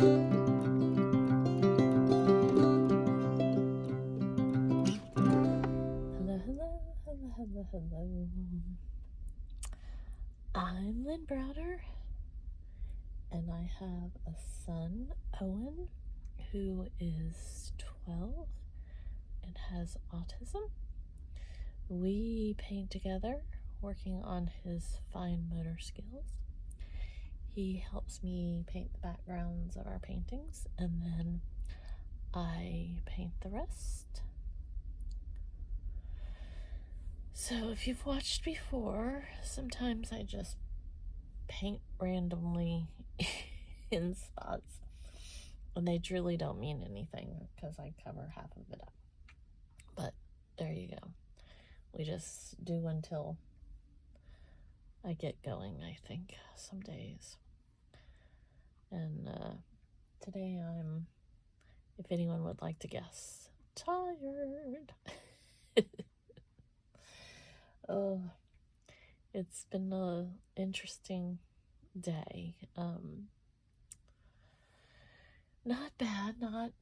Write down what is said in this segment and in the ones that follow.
Hello. I'm Lynn Browder, and I have a son, Owen, who is 12 and has autism. We paint together, working on his fine motor skills. He helps me paint the backgrounds of our paintings, and then I paint the rest. So if you've watched before, sometimes I just paint randomly in spots, and they truly don't mean anything because I cover half of it up. But there you go. We just do until I get going, I think, some days. And today I'm, if anyone would like to guess, tired. Oh, it's been an interesting day. Not bad, not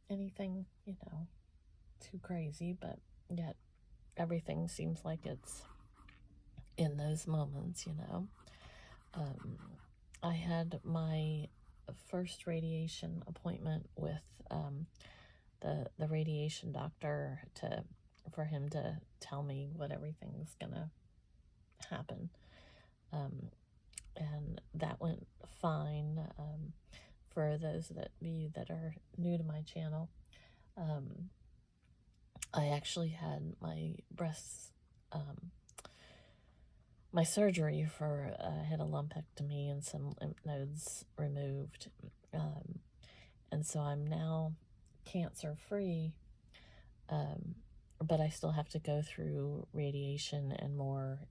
anything, too crazy, but yet everything seems like it's in those moments, I had my first radiation appointment with the radiation doctor for him to tell me what everything's gonna happen, and that went fine. For those of you that are new to my channel, I actually had my breasts, my surgery for, I had a lumpectomy and some lymph nodes removed, and so I'm now cancer-free, but I still have to go through radiation and more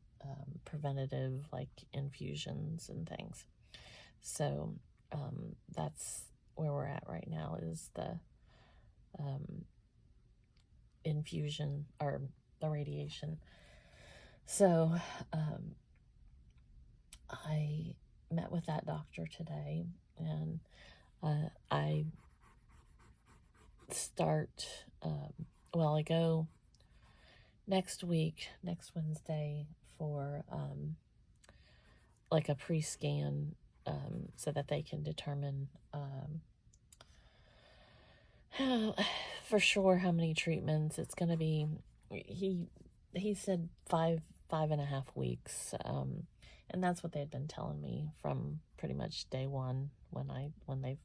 preventative, like infusions and things. So that's where we're at right now, is the infusion or the radiation. So I met with that doctor today, and I start, I go next week, next Wednesday, for like a pre-scan, so that they can determine for sure how many treatments it's going to be. He said 5.5 weeks, and that's what they had been telling me from pretty much day one when they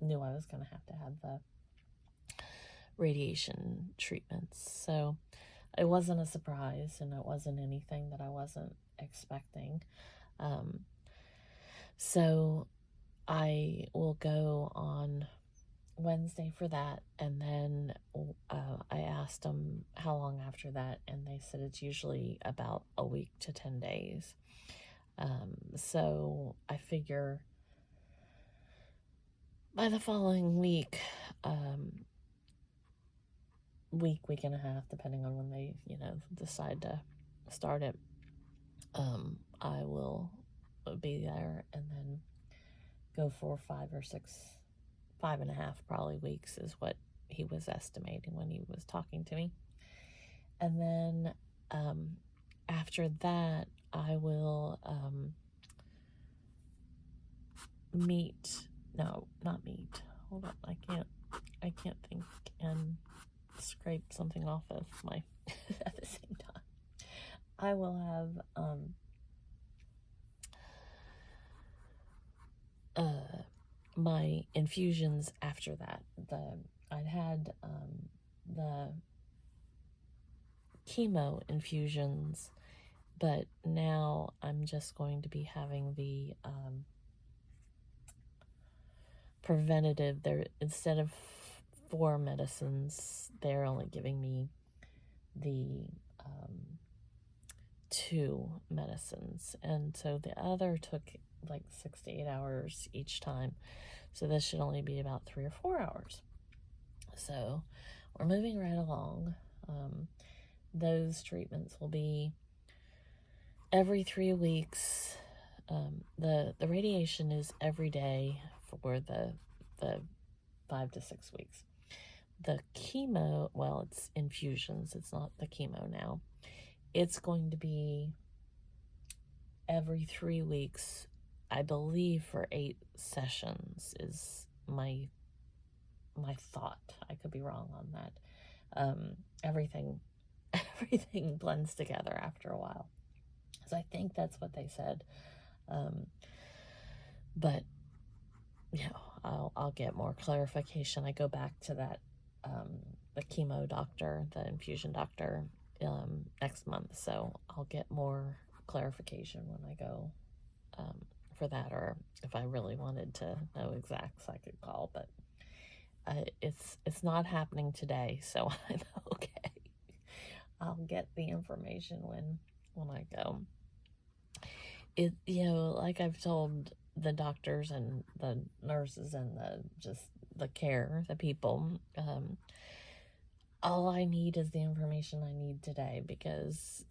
knew I was going to have the radiation treatments. So it wasn't a surprise, and it wasn't anything that I wasn't expecting. So I will go on Wednesday for that, and then I asked them how long after that, and they said it's usually about a week to 10 days. So I figure by the following week, week and a half, depending on when they, decide to start it, I will be there, and then go for 5.5 probably weeks is what he was estimating when he was talking to me. And then after that, I will hold on, I can't think and scrape something off of my at the same time. I will have my infusions after that. I'd had the chemo infusions, but now I'm just going to be having the preventative. There, instead of 4 medicines, they're only giving me the 2 medicines, and so the other took like 6 to 8 hours each time, so this should only be about 3 or 4 hours. So we're moving right along. Those treatments will be every 3 weeks. The radiation is every day for the the 5 to 6 weeks. The chemo, well, it's infusions. It's not the chemo now. It's going to be every 3 weeks, I believe, for 8 sessions is my thought. I could be wrong on that. Everything blends together after a while. So I think that's what they said. But I'll get more clarification. I go back to that the chemo doctor, the infusion doctor, next month, so I'll get more clarification when I go for that, or if I really wanted to know exacts, I could call, but it's not happening today, so I'm okay. I'll get the information when I go. It, like I've told the doctors and the nurses and the people, all I need is the information I need today, because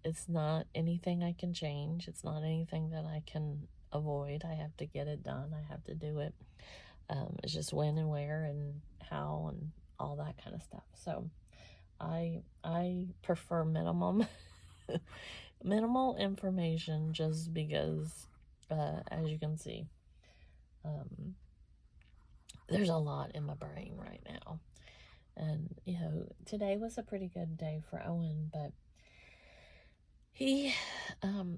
it's not anything I can change. It's not anything that I can avoid. I have to get it done. I have to do it. It's just when and where and how and all that kind of stuff. So I prefer minimal information, just because, as you can see, there's a lot in my brain right now. And, today was a pretty good day for Owen, but he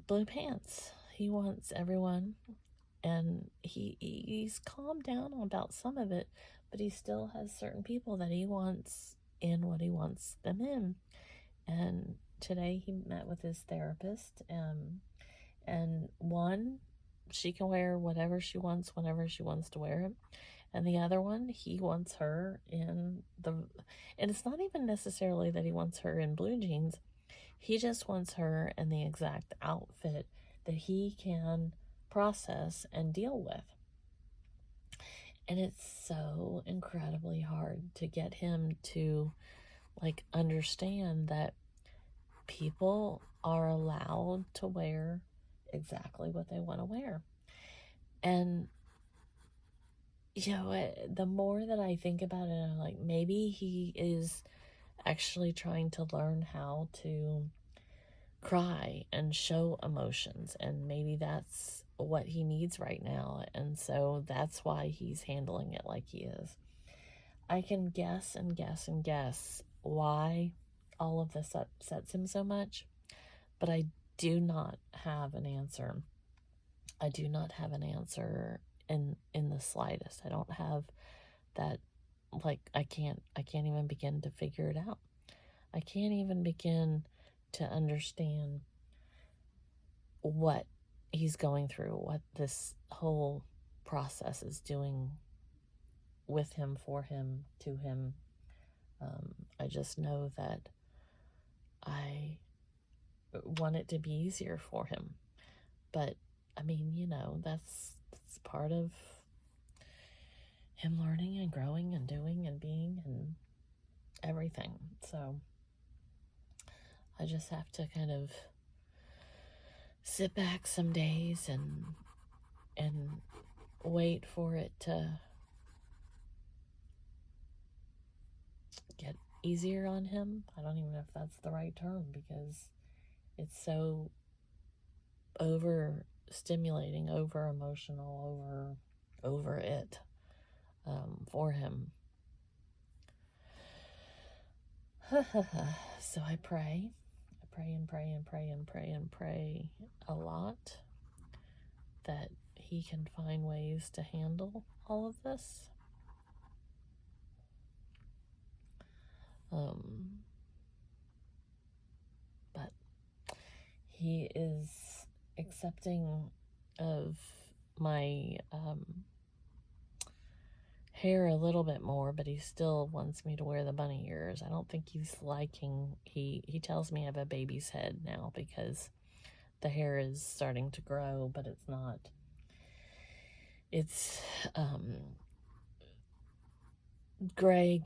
blew pants. He wants everyone, and he's calmed down about some of it, but he still has certain people that he wants in what he wants them in. And today he met with his therapist, and one, she can wear whatever she wants whenever she wants to wear it. And the other one, he wants her in and it's not even necessarily that he wants her in blue jeans. He just wants her in the exact outfit that he can process and deal with. And it's so incredibly hard to get him to, understand that people are allowed to wear exactly what they want to wear. And the more that I think about it, I'm like, maybe he is actually trying to learn how to cry and show emotions, and maybe that's what he needs right now, and so that's why he's handling it like he is. I can guess and guess and guess why all of this upsets him so much, but I do not have an answer. I do not have an answer in the slightest. I don't have that, I can't even begin to figure it out. I can't even begin to understand what he's going through, what this whole process is doing with him, for him, to him. I just know that I want it to be easier for him. But, I mean, that's part of him learning and growing and doing and being and everything. So I just have to kind of sit back some days and wait for it to get easier on him. I don't even know if that's the right term, because it's so overstimulating, over emotional, over it for him. So I pray and pray and pray and pray and pray a lot that he can find ways to handle all of this. But he is accepting of my hair a little bit more, but he still wants me to wear the bunny ears. I don't think he's liking, he tells me I have a baby's head now, because the hair is starting to grow, but it's not. It's gray,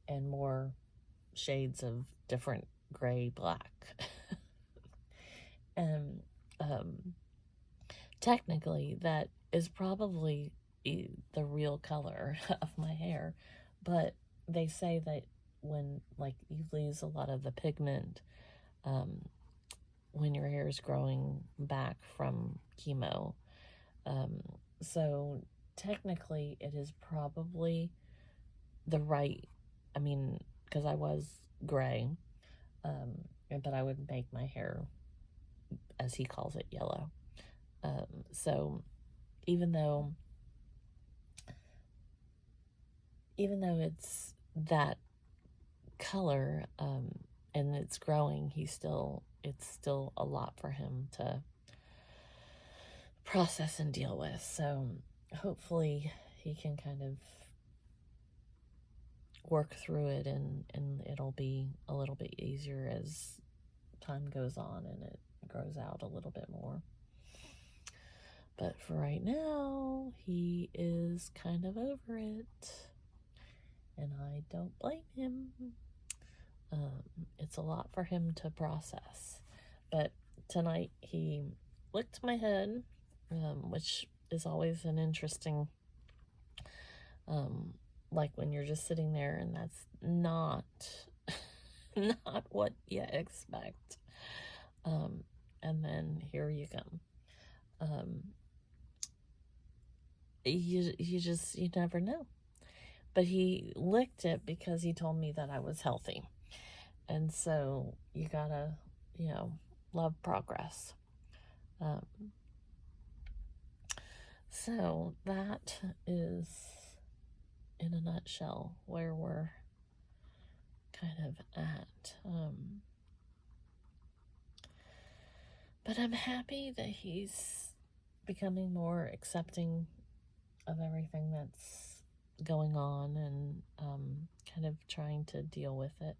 and more shades of different gray, black. And technically that is probably the real color of my hair. But they say that when, like, you lose a lot of the pigment when your hair is growing back from chemo. So technically it is probably the right, I mean, because I was gray, but I would make my hair, as he calls it, yellow. So even though it's that color, and it's growing, it's still a lot for him to process and deal with. So hopefully he can kind of work through it, and it'll be a little bit easier as time goes on and it grows out a little bit more. But for right now, he is kind of over it, and I don't blame him. It's a lot for him to process. But tonight he licked my head, which is always an interesting, like when you're just sitting there and that's not not what you expect. And then here you come. You never know. But he licked it because he told me that I was healthy. And so you gotta, love progress. So that is, in a nutshell, where we're kind of at. But I'm happy that he's becoming more accepting of everything that's going on, and kind of trying to deal with it.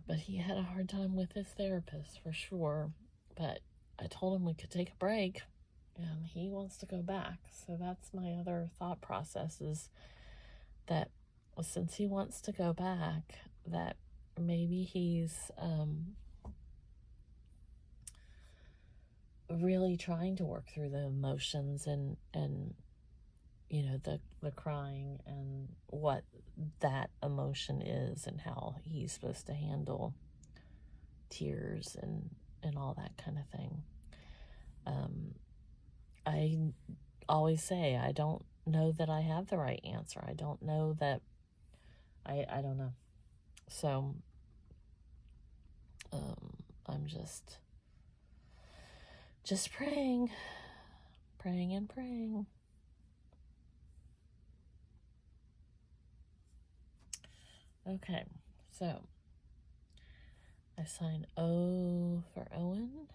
But he had a hard time with his therapist for sure. But I told him we could take a break, and he wants to go back. So that's my other thought process, is that since he wants to go back, that maybe he's really trying to work through the emotions, and the crying, and what that emotion is, and how he's supposed to handle tears and all that kind of thing. I always say I don't know that I have the right answer. I don't know that I don't know. So I'm just praying and praying. Okay, so I sign O for Owen,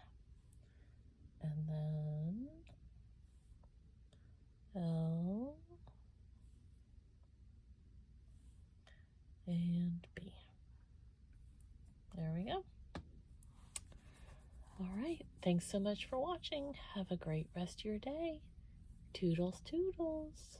and then L and B. There we go. All right, thanks so much for watching. Have a great rest of your day. Toodles, toodles.